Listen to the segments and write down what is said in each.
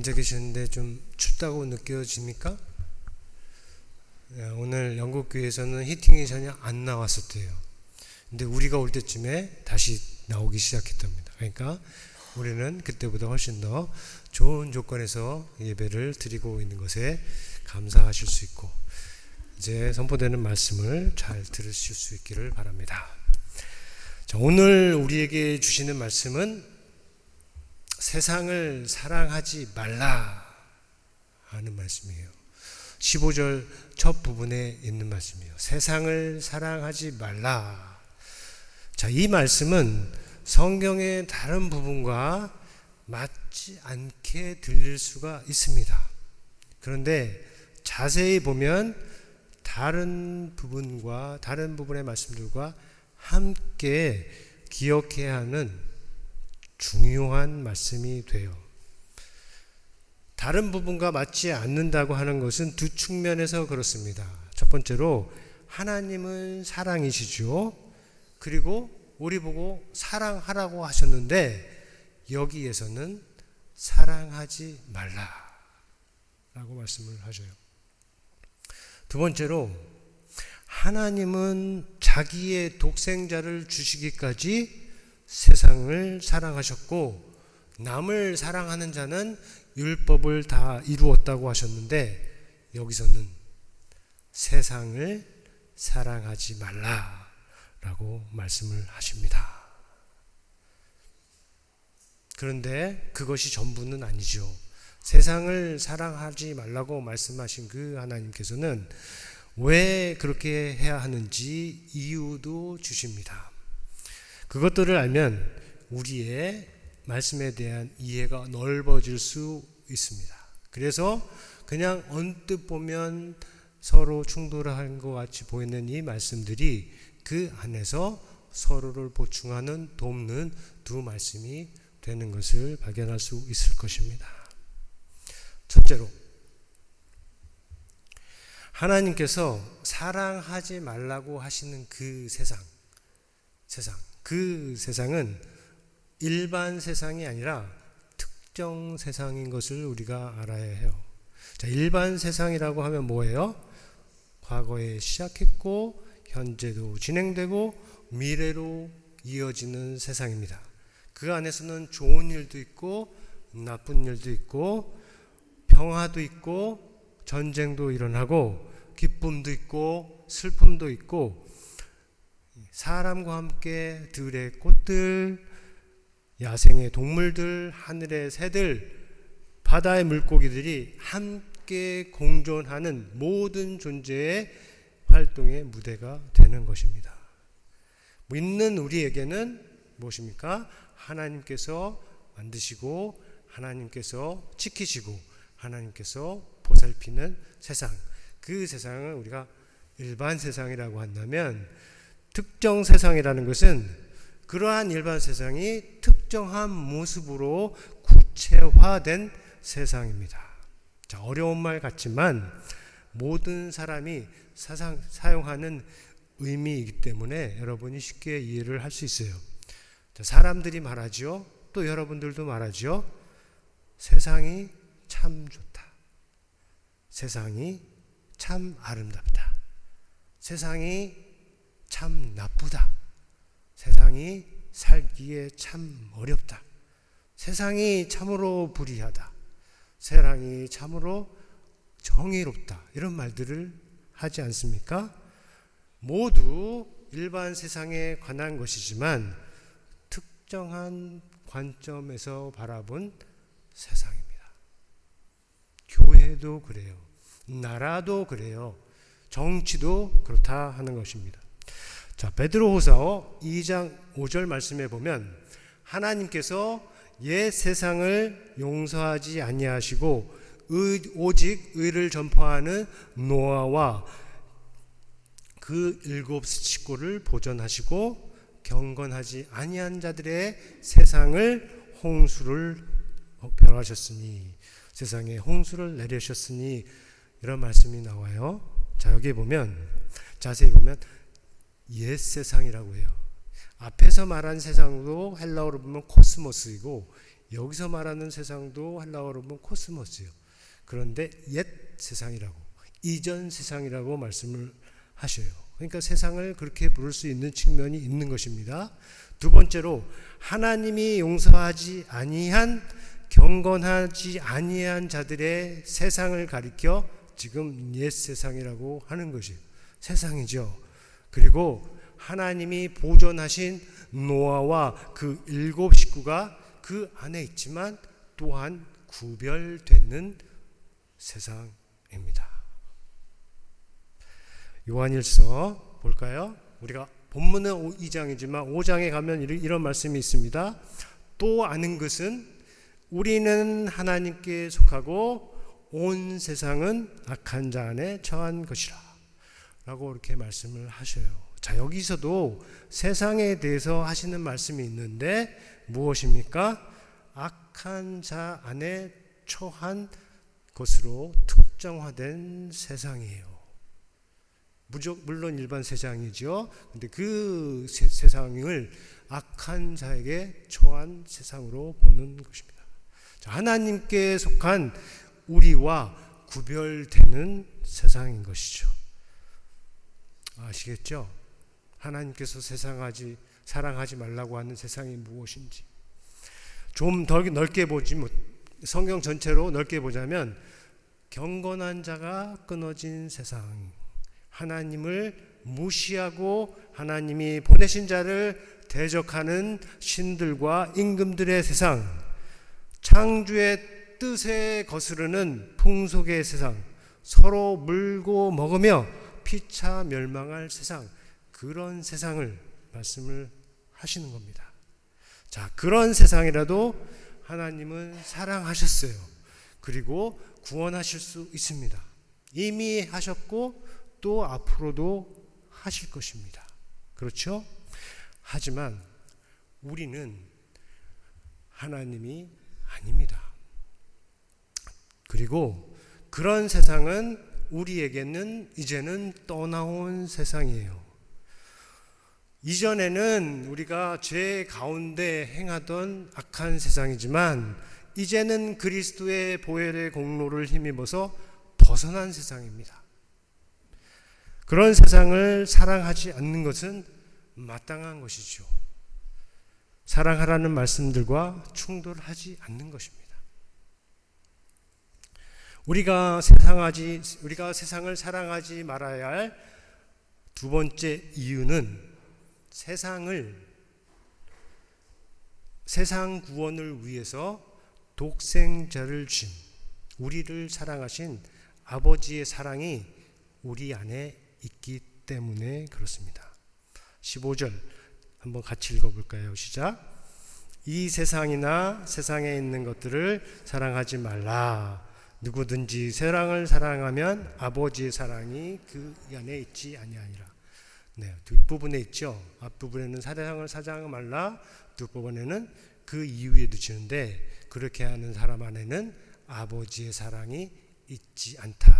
앉아 계시는데 좀 춥다고 느껴집니까? 오늘 영국 교회에서는 히팅이 전혀 안 나왔었대요. 근데 우리가 올 때쯤에 다시 나오기 시작했답니다. 그러니까 우리는 그때보다 훨씬 더 좋은 조건에서 예배를 드리고 있는 것에 감사하실 수 있고, 이제 선포되는 말씀을 잘 들으실 수 있기를 바랍니다. 자, 오늘 우리에게 주시는 말씀은 세상을 사랑하지 말라 하는 말씀이에요. 15절 첫 부분에 있는 말씀이에요. 세상을 사랑하지 말라. 자, 이 말씀은 성경의 다른 부분과 맞지 않게 들릴 수가 있습니다. 그런데 자세히 보면 다른 부분과 다른 부분의 말씀들과 함께 기억해야 하는 중요한 말씀이 돼요. 다른 부분과 맞지 않는다고 하는 것은 두 측면에서 그렇습니다. 첫 번째로 하나님은 사랑이시죠. 그리고 우리 보고 사랑하라고 하셨는데 여기에서는 사랑하지 말라라고 말씀을 하셔요. 두 번째로 하나님은 자기의 독생자를 주시기까지 세상을 사랑하셨고 남을 사랑하는 자는 율법을 다 이루었다고 하셨는데 여기서는 세상을 사랑하지 말라라고 말씀을 하십니다. 그런데 그것이 전부는 아니죠. 세상을 사랑하지 말라고 말씀하신 그 하나님께서는 왜 그렇게 해야 하는지 이유도 주십니다. 그것들을 알면 우리의 말씀에 대한 이해가 넓어질 수 있습니다. 그래서 그냥 언뜻 보면 서로 충돌한 것 같이 보이는 이 말씀들이 그 안에서 서로를 보충하는, 돕는 두 말씀이 되는 것을 발견할 수 있을 것입니다. 첫째로, 하나님께서 사랑하지 말라고 하시는 그 그 세상은 일반 세상이 아니라 특정 세상인 것을 우리가 알아야 해요. 자, 일반 세상이라고 하면 뭐예요? 과거에 시작했고 현재도 진행되고 미래로 이어지는 세상입니다. 그 안에서는 좋은 일도 있고 나쁜 일도 있고 평화도 있고 전쟁도 일어나고 기쁨도 있고 슬픔도 있고 사람과 함께 들의 꽃들, 야생의 동물들, 하늘의 새들, 바다의 물고기들이 함께 공존하는 모든 존재의 활동의 무대가 되는 것입니다. 믿는 우리에게는 무엇입니까? 하나님께서 만드시고 하나님께서 지키시고 하나님께서 보살피는 세상, 그 세상을 우리가 일반 세상이라고 한다면 특정 세상이라는 것은 그러한 일반 세상이 특정한 모습으로 구체화된 세상입니다. 자, 어려운 말 같지만 모든 사람이 사용하는 의미이기 때문에 여러분이 쉽게 이해를 할 수 있어요. 자, 사람들이 말하죠. 또 여러분들도 말하죠. 세상이 참 좋다. 세상이 참 아름답다. 세상이 참 나쁘다. 세상이 살기에 참 어렵다. 세상이 참으로 불의하다. 세상이 참으로 정의롭다. 이런 말들을 하지 않습니까? 모두 일반 세상에 관한 것이지만 특정한 관점에서 바라본 세상입니다. 교회도 그래요. 나라도 그래요. 정치도 그렇다 하는 것입니다. 자, 베드로후서 2장 5절 말씀에 보면 하나님께서 옛 세상을 용서하지 아니하시고 오직 의를 전파하는 노아와 그 7 식구를 보존하시고 경건하지 아니한 자들의 세상을 홍수를 멸하셨으니, 세상에 홍수를 내리셨으니, 이런 말씀이 나와요. 자, 여기 보면 자세히 보면 옛 세상이라고 해요. 앞에서 말한 세상도 헬라어로 보면 코스모스이고 여기서 말하는 세상도 하려고 그러면 코스모스예요. 그런데 옛 세상이라고, 이전 세상이라고 말씀을 하셔요. 그러니까 세상을 그렇게 부를 수 있는 측면이 있는 것입니다. 두 번째로 하나님이 용서하지 아니한, 경건하지 아니한 자들의 세상을 가리켜 지금 옛 세상이라고 하는 것이에요. 세상이죠. 그리고 하나님이 보존하신 노아와 그 7 식구가 그 안에 있지만 또한 구별되는 세상입니다. 요한일서 볼까요? 우리가 본문은 2장이지만 5장에 가면 이런 말씀이 있습니다. 또 아는 것은 우리는 하나님께 속하고 온 세상은 악한 자 안에 처한 것이라 라고 이렇게 말씀을 하셔요. 자, 여기서도 세상에 대해서 하시는 말씀이 있는데 무엇입니까? 악한 자 안에 처한 것으로 특정화된 세상이에요. 물론 일반 세상이죠. 근데 그 세상을 악한 자에게 처한 세상으로 보는 것입니다. 자, 하나님께 속한 우리와 구별되는 세상인 것이죠. 아시겠죠? 하나님께서 사랑하지 말라고 하는 세상이 무엇인지. 좀 더 넓게 보지, 성경 전체로 넓게 보자면 경건한 자가 끊어진 세상, 하나님을 무시하고 하나님이 보내신 자를 대적하는 신들과 임금들의 세상, 창조의 뜻에 거스르는 풍속의 세상, 서로 물고 먹으며 피차 멸망할 세상, 그런 세상을 말씀을 하시는 겁니다. 자, 그런 세상이라도 하나님은 사랑하셨어요. 그리고 구원하실 수 있습니다. 이미 하셨고 또 앞으로도 하실 것입니다. 그렇죠? 하지만 우리는 하나님이 아닙니다. 그리고 그런 세상은 우리에게는 이제는 떠나온 세상이에요. 이전에는 우리가 죄 가운데 행하던 악한 세상이지만 이제는 그리스도의 보혈의 공로를 힘입어서 벗어난 세상입니다. 그런 세상을 사랑하지 않는 것은 마땅한 것이죠. 사랑하라는 말씀들과 충돌하지 않는 것입니다. 우리가 세상을 사랑하지 말아야 할 두 번째 이유는 세상 구원을 위해서 독생자를 주신, 우리를 사랑하신 아버지의 사랑이 우리 안에 있기 때문에 그렇습니다. 15절 한번 같이 읽어볼까요? 시작. 이 세상이나 세상에 있는 것들을 사랑하지 말라. 누구든지 세상을 사랑하면 아버지의 사랑이 그 안에 있지 아니하니라. 네, 뒷부분에 있죠. 앞부분에는 세상을 사랑하지 말라, 뒷부분에는 그 이유에도 주는데, 그렇게 하는 사람 안에는 아버지의 사랑이 있지 않다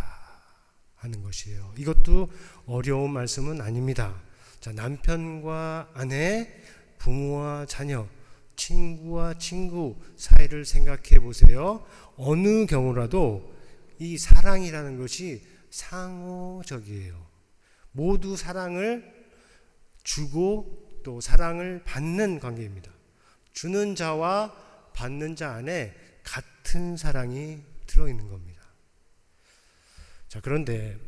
하는 것이에요. 이것도 어려운 말씀은 아닙니다. 자, 남편과 아내, 부모와 자녀, 친구와 친구 사이를 생각해 보세요. 어느 경우라도 이 사랑이라는 것이 상호적이에요. 모두 사랑을 주고 또 사랑을 받는 관계입니다. 주는 자와 받는 자 안에 같은 사랑이 들어있는 겁니다. 자, 그런데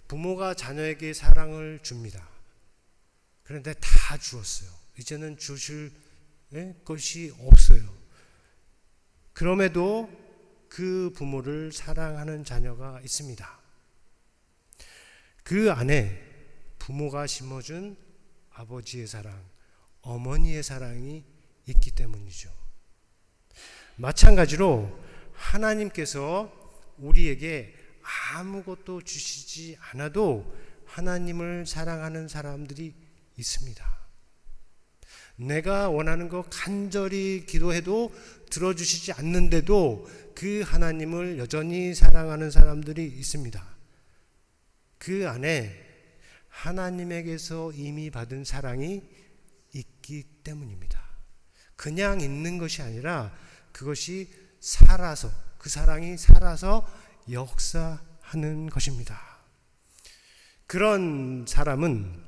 부모가 자녀에게 사랑을 줍니다. 그런데 다 주었어요. 이제는 주실 것이 없어요. 그럼에도 그 부모를 사랑하는 자녀가 있습니다. 그 안에 부모가 심어준 아버지의 사랑, 어머니의 사랑이 있기 때문이죠. 마찬가지로 하나님께서 우리에게 아무것도 주시지 않아도 하나님을 사랑하는 사람들이 있습니다. 내가 원하는 거 간절히 기도해도 들어주시지 않는데도 그 하나님을 여전히 사랑하는 사람들이 있습니다. 그 안에 하나님에게서 이미 받은 사랑이 있기 때문입니다. 그냥 있는 것이 아니라 그것이 살아서, 그 사랑이 살아서 역사하는 것입니다. 그런 사람은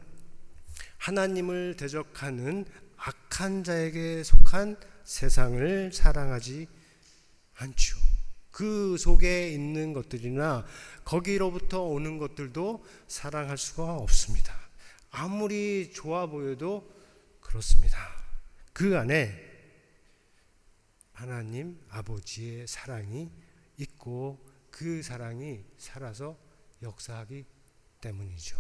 하나님을 대적하는 악한 자에게 속한 세상을 사랑하지 않죠. 그 속에 있는 것들이나 거기로부터 오는 것들도 사랑할 수가 없습니다. 아무리 좋아 보여도 그렇습니다. 그 안에 하나님 아버지의 사랑이 있고 그 사랑이 살아서 역사하기 때문이죠.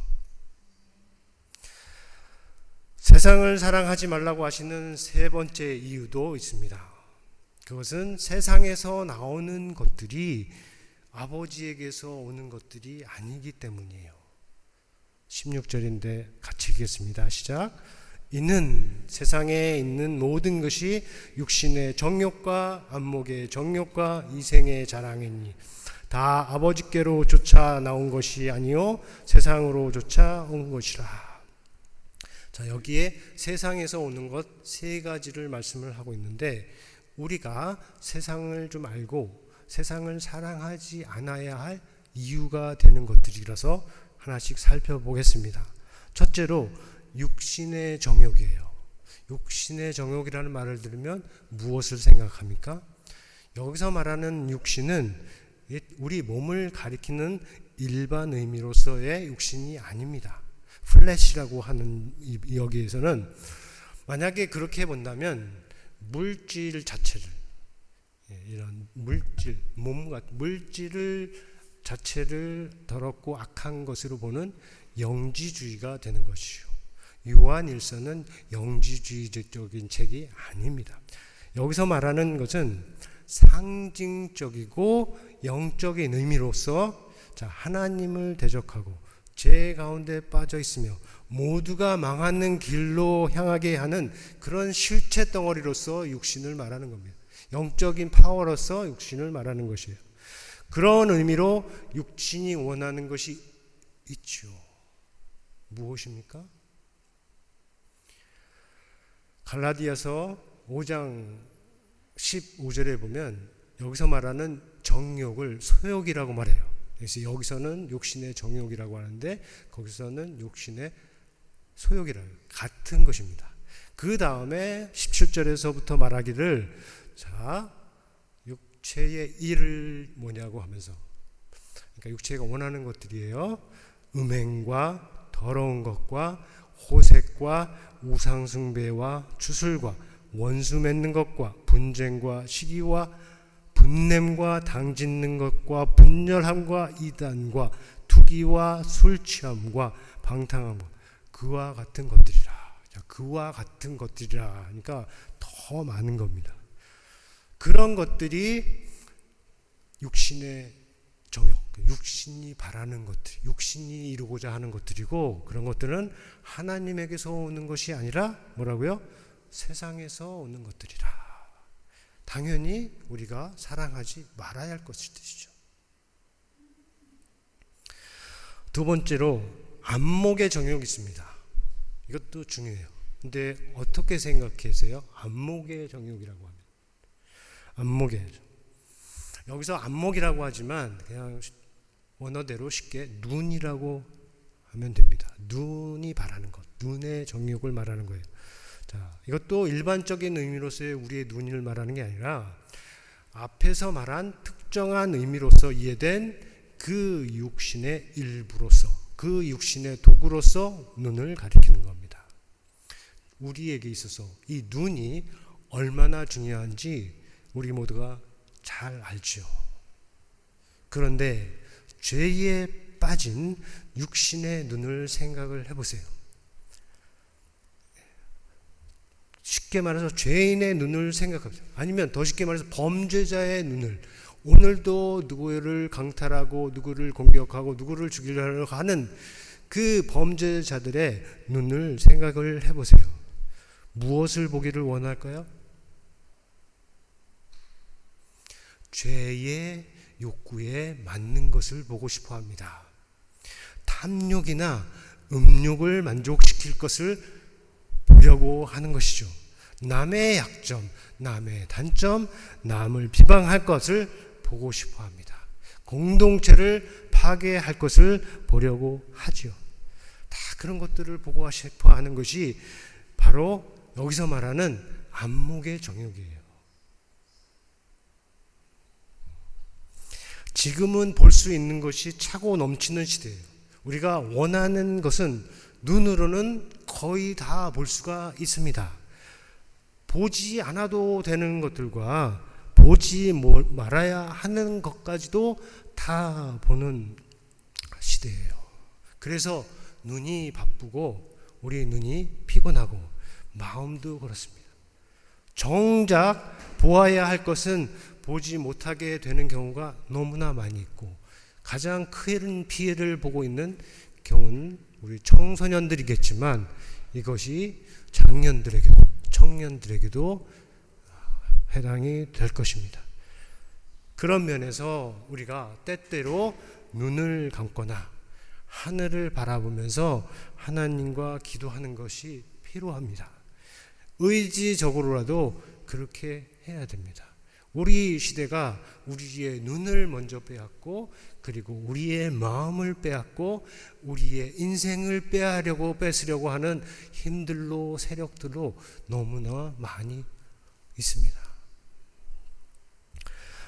세상을 사랑하지 말라고 하시는 세 번째 이유도 있습니다. 그것은 세상에서 나오는 것들이 아버지에게서 오는 것들이 아니기 때문이에요. 16절인데 같이 읽겠습니다. 시작. 이는 세상에 있는 모든 것이 육신의 정욕과 안목의 정욕과 이생의 자랑이니 다 아버지께로 쫓아 나온 것이 아니요 세상으로 쫓아온 것이라. 자, 여기에 세상에서 오는 것 세 가지를 말씀을 하고 있는데 우리가 세상을 좀 알고 세상을 사랑하지 않아야 할 이유가 되는 것들이라서 하나씩 살펴보겠습니다. 첫째로 육신의 정욕이에요. 육신의 정욕이라는 말을 들으면 무엇을 생각합니까? 여기서 말하는 육신은 우리 몸을 가리키는 일반 의미로서의 육신이 아닙니다. 플래시라고 하는 여기에서는 만약에 그렇게 본다면 물질 자체를, 이런 물질, 물질을 자체를 더럽고 악한 것으로 보는 영지주의가 되는 것이요. 요한 1서는 영지주의적인 책이 아닙니다. 여기서 말하는 것은 상징적이고 영적인 의미로서 하나님을 대적하고 죄 가운데 빠져 있으며 모두가 망하는 길로 향하게 하는 그런 실체 덩어리로서 육신을 말하는 겁니다. 영적인 파워로서 육신을 말하는 것이에요. 그런 의미로 육신이 원하는 것이 있죠. 무엇입니까? 갈라디아서 5장 15절에 보면 여기서 말하는 정욕을 소욕이라고 말해요. 그래서 여기서는 욕신의 정욕이라고 하는데 거기서는 욕신의 소욕이라고 해요. 같은 것입니다. 그 다음에 17절에서부터 말하기를 육체의 일을 뭐냐고 하면서, 그러니까 육체가 원하는 것들이에요. 음행과 더러운 것과 호색과 우상숭배와 주술과 원수 맺는 것과 분쟁과 시기와 분냄과 당짓는 것과 분열함과 이단과 투기와 술취함과 방탕함과 그와 같은 것들이라. 그와 같은 것들이라 하니까 더 많은 겁니다. 그런 것들이 육신의 정욕, 육신이 바라는 것들, 육신이 이루고자 하는 것들이고, 그런 것들은 하나님에게서 오는 것이 아니라 뭐라고요? 세상에서 오는 것들이라. 당연히 우리가 사랑하지 말아야 할 것일 뜻이죠. 두 번째로 안목의 정욕이 있습니다. 이것도 중요해요. 근데 어떻게 생각하세요? 안목의 정욕이라고 하면 안목의, 여기서 안목이라고 하지만 그냥 원어대로 쉽게 눈이라고 하면 됩니다. 눈이 바라는 것, 눈의 정욕을 말하는 거예요. 자, 이것도 일반적인 의미로서의 우리의 눈을 말하는 게 아니라 앞에서 말한 특정한 의미로서 이해된 그 육신의 일부로서, 그 육신의 도구로서 눈을 가리키는 겁니다. 우리에게 있어서 이 눈이 얼마나 중요한지 우리 모두가 잘 알죠. 그런데 죄에 빠진 육신의 눈을 생각을 해보세요. 쉽게 말해서 죄인의 눈을 생각하세요. 아니면 더 쉽게 말해서 범죄자의 눈을, 오늘도 누구를 강탈하고 누구를 공격하고 누구를 죽이려고 하는 그 범죄자들의 눈을 생각을 해보세요. 무엇을 보기를 원할까요? 죄의 욕구에 맞는 것을 보고 싶어 합니다. 탐욕이나 음욕을 만족시킬 것을 보려고 하는 것이죠. 남의 약점, 남의 단점, 남을 비방할 것을 보고 싶어 합니다. 공동체를 파괴할 것을 보려고 하지요. 다 그런 것들을 보고 싶어 하는 것이 바로 여기서 말하는 안목의 정욕이에요. 지금은 볼 수 있는 것이 차고 넘치는 시대예요. 우리가 원하는 것은 눈으로는 거의 다 볼 수가 있습니다. 보지 않아도 되는 것들과 보지 말아야 하는 것까지도 다 보는 시대예요. 그래서 눈이 바쁘고 우리 눈이 피곤하고 마음도 그렇습니다. 정작 보아야 할 것은 보지 못하게 되는 경우가 너무나 많이 있고, 가장 큰 피해를 보고 있는 경우는 우리 청소년들이겠지만 이것이 장년들에게도 청년들에게도 해당이 될 것입니다. 그런 면에서 우리가 때때로 눈을 감거나 하늘을 바라보면서 하나님과 기도하는 것이 필요합니다. 의지적으로라도 그렇게 해야 됩니다. 우리 시대가 우리의 눈을 먼저 빼앗고, 그리고 우리의 마음을 빼앗고, 우리의 인생을 뺏으려고 하는 힘들로 세력들로 너무나 많이 있습니다.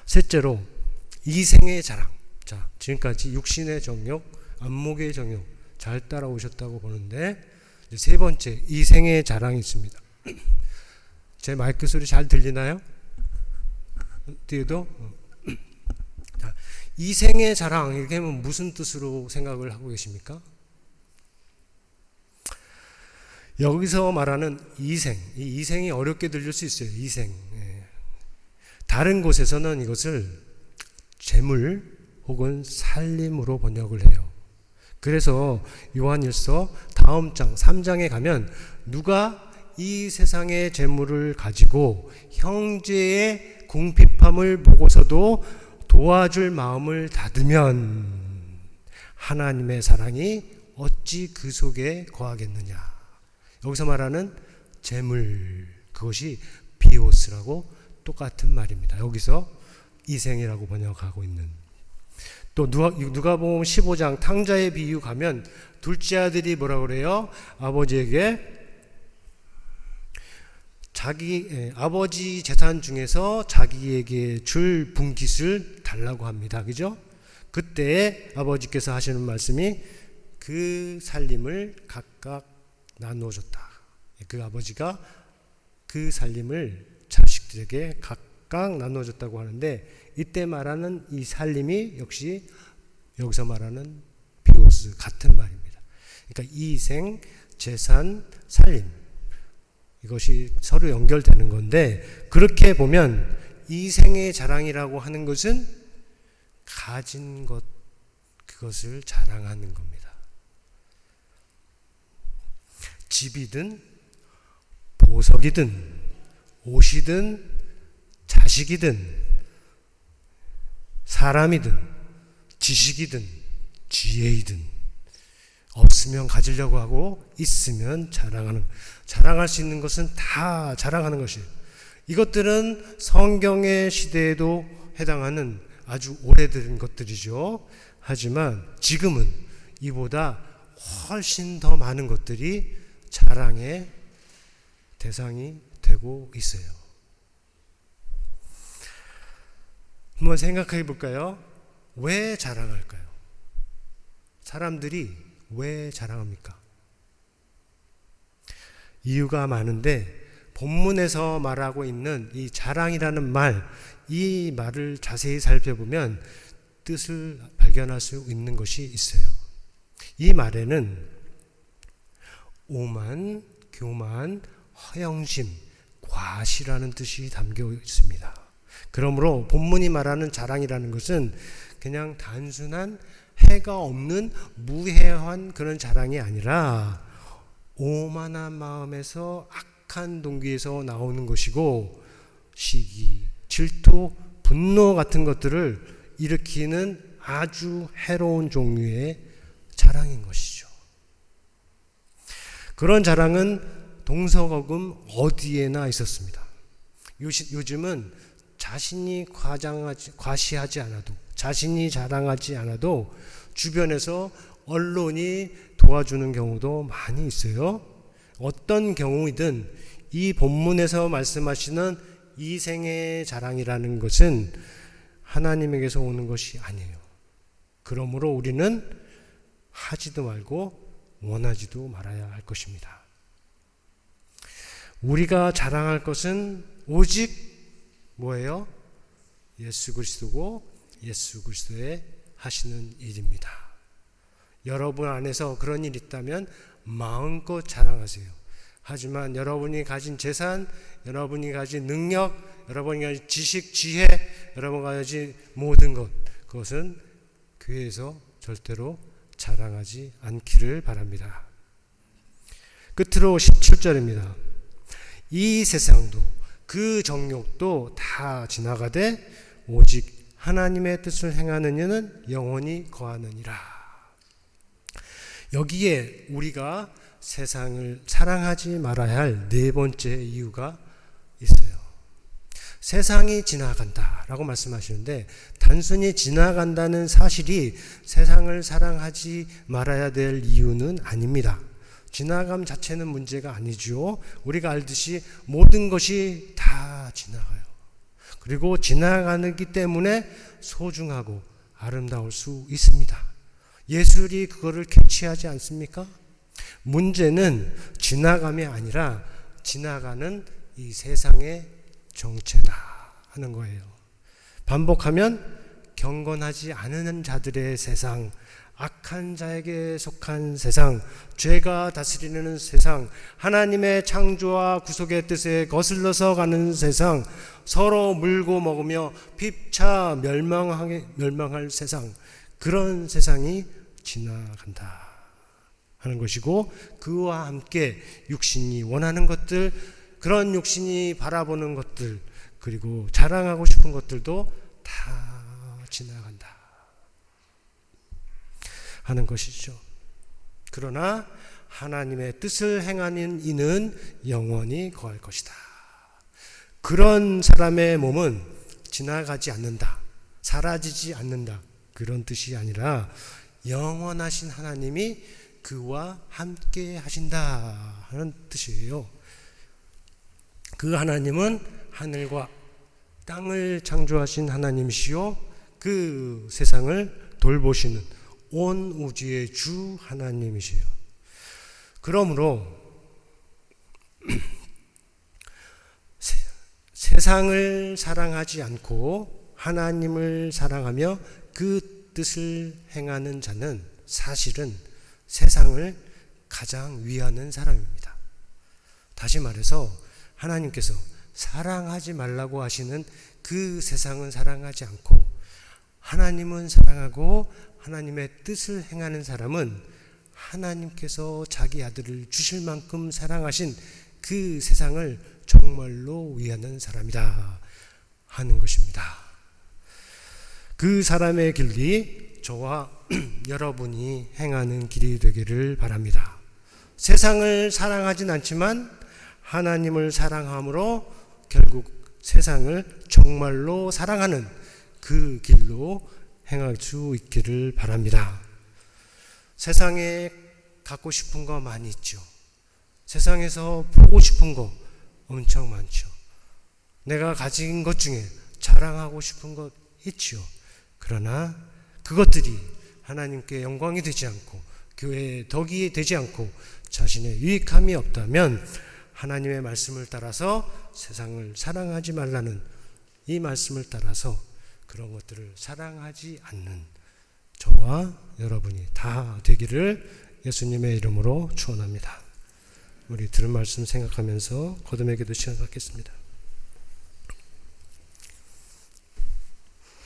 셋째로 이생의 자랑. 자, 지금까지 육신의 정욕, 안목의 정욕 잘 따라오셨다고 보는데, 세 번째 이생의 자랑이 있습니다. 제 마이크 소리 잘 들리나요? 뒤에도? 자, 이생의 자랑, 이렇게 하면 무슨 뜻으로 생각을 하고 계십니까? 여기서 말하는 이생, 이 이생이 어렵게 들릴 수 있어요. 이생. 다른 곳에서는 이것을 재물 혹은 살림으로 번역을 해요. 그래서 요한일서 다음 장 3장에 가면 누가 이 세상의 재물을 가지고 형제의 궁핍함을 보고서도 도와줄 마음을 닫으면 하나님의 사랑이 어찌 그 속에 거하겠느냐. 여기서 말하는 재물, 그것이 비오스라고 똑같은 말입니다. 여기서 이생이라고 번역하고 있는. 또 누가복음 15장 탕자의 비유 가면 둘째 아들이 뭐라고 그래요? 아버지에게 아버지 재산 중에서 자기에게 줄 분깃을 달라고 합니다. 그죠? 그때 아버지께서 하시는 말씀이 그 살림을 각각 나누어 줬다. 그 아버지가 그 살림을 자식들에게 각각 나누어 줬다고 하는데, 이때 말하는 이 살림이 역시 여기서 말하는 비오스 같은 말입니다. 그러니까 이생, 재산, 살림, 이것이 서로 연결되는 건데, 그렇게 보면 이생의 자랑이라고 하는 것은 가진 것, 그것을 자랑하는 겁니다. 집이든 보석이든 옷이든 자식이든 사람이든 지식이든 지혜이든 없으면 가지려고 하고 있으면 자랑할 수 있는 것은 다 자랑하는 것이에요. 이것들은 성경의 시대에도 해당하는 아주 오래된 것들이죠. 하지만 지금은 이보다 훨씬 더 많은 것들이 자랑의 대상이 되고 있어요. 한번 생각해 볼까요? 왜 자랑할까요? 사람들이 왜 자랑합니까? 이유가 많은데, 본문에서 말하고 있는 이 자랑이라는 말, 이 말을 자세히 살펴보면 뜻을 발견할 수 있는 것이 있어요. 이 말에는 오만, 교만, 허영심, 과시라는 뜻이 담겨 있습니다. 그러므로 본문이 말하는 자랑이라는 것은 그냥 단순한 해가 없는 무해한 그런 자랑이 아니라 오만한 마음에서 악한 동기에서 나오는 것이고, 시기, 질투, 분노 같은 것들을 일으키는 아주 해로운 종류의 자랑인 것이죠. 그런 자랑은 동서고금 어디에나 있었습니다. 요즘은 자신이 과시하지 않아도, 자신이 자랑하지 않아도 주변에서 언론이 도와주는 경우도 많이 있어요. 어떤 경우이든 이 본문에서 말씀하시는 이생의 자랑이라는 것은 하나님에게서 오는 것이 아니에요. 그러므로 우리는 하지도 말고 원하지도 말아야 할 것입니다. 우리가 자랑할 것은 오직 뭐예요? 예수 그리스도고 예수 그리스도의 하시는 일입니다. 여러분 안에서 그런 일이 있다면 마음껏 자랑하세요. 하지만 여러분이 가진 재산, 여러분이 가진 능력, 여러분이 가진 지식, 지혜, 여러분이 가진 모든 것, 그것은 교회에서 절대로 자랑하지 않기를 바랍니다. 끝으로 17절입니다. 이 세상도 그 정욕도 다 지나가되 오직 하나님의 뜻을 행하는 이는 영원히 거하느니라. 여기에 우리가 세상을 사랑하지 말아야 할 네 번째 이유가 있어요. 세상이 지나간다라고 말씀하시는데 단순히 지나간다는 사실이 세상을 사랑하지 말아야 될 이유는 아닙니다. 지나감 자체는 문제가 아니죠. 우리가 알듯이 모든 것이 다 지나가요. 그리고 지나가기 때문에 소중하고 아름다울 수 있습니다. 예술이 그거를 캐치하지 않습니까? 문제는 지나감이 아니라 지나가는 이 세상의 정체다 하는 거예요. 반복하면 경건하지 않은 자들의 세상, 악한 자에게 속한 세상, 죄가 다스리는 세상, 하나님의 창조와 구속의 뜻에 거슬러서 가는 세상, 서로 물고 먹으며 피차 멸망할 세상, 그런 세상이 지나간다 하는 것이고, 그와 함께 육신이 원하는 것들, 그런 육신이 바라보는 것들, 그리고 자랑하고 싶은 것들도 다 지나간다 하는 것이죠. 그러나 하나님의 뜻을 행하는 이는 영원히 거할 것이다. 그런 사람의 몸은 지나가지 않는다, 사라지지 않는다, 그런 뜻이 아니라 영원하신 하나님이 그와 함께 하신다 하는 뜻이에요. 그 하나님은 하늘과 땅을 창조하신 하나님이시요 그 세상을 돌보시는 온 우주의 주 하나님이시요. 그러므로 세상을 사랑하지 않고 하나님을 사랑하며 그 뜻을 행하는 자는 사실은 세상을 가장 위하는 사람입니다. 다시 말해서 하나님께서 사랑하지 말라고 하시는 그 세상은 사랑하지 않고 하나님은 사랑하고 하나님의 뜻을 행하는 사람은 하나님께서 자기 아들을 주실 만큼 사랑하신 그 세상을 정말로 위하는 사람이다 하는 것입니다. 그 사람의 길이 저와 여러분이 행하는 길이 되기를 바랍니다. 세상을 사랑하진 않지만 하나님을 사랑함으로 결국 세상을 정말로 사랑하는 그 길로 행할 수 있기를 바랍니다. 세상에 갖고 싶은 거 많이 있죠. 세상에서 보고 싶은 거 엄청 많죠. 내가 가진 것 중에 자랑하고 싶은 것 있죠. 그러나 그것들이 하나님께 영광이 되지 않고 교회에 덕이 되지 않고 자신의 유익함이 없다면 하나님의 말씀을 따라서 세상을 사랑하지 말라는 이 말씀을 따라서 그런 것들을 사랑하지 않는 저와 여러분이 다 되기를 예수님의 이름으로 축원합니다. 우리 들은 말씀 생각하면서 거듭의 기도 시간 갖겠습니다.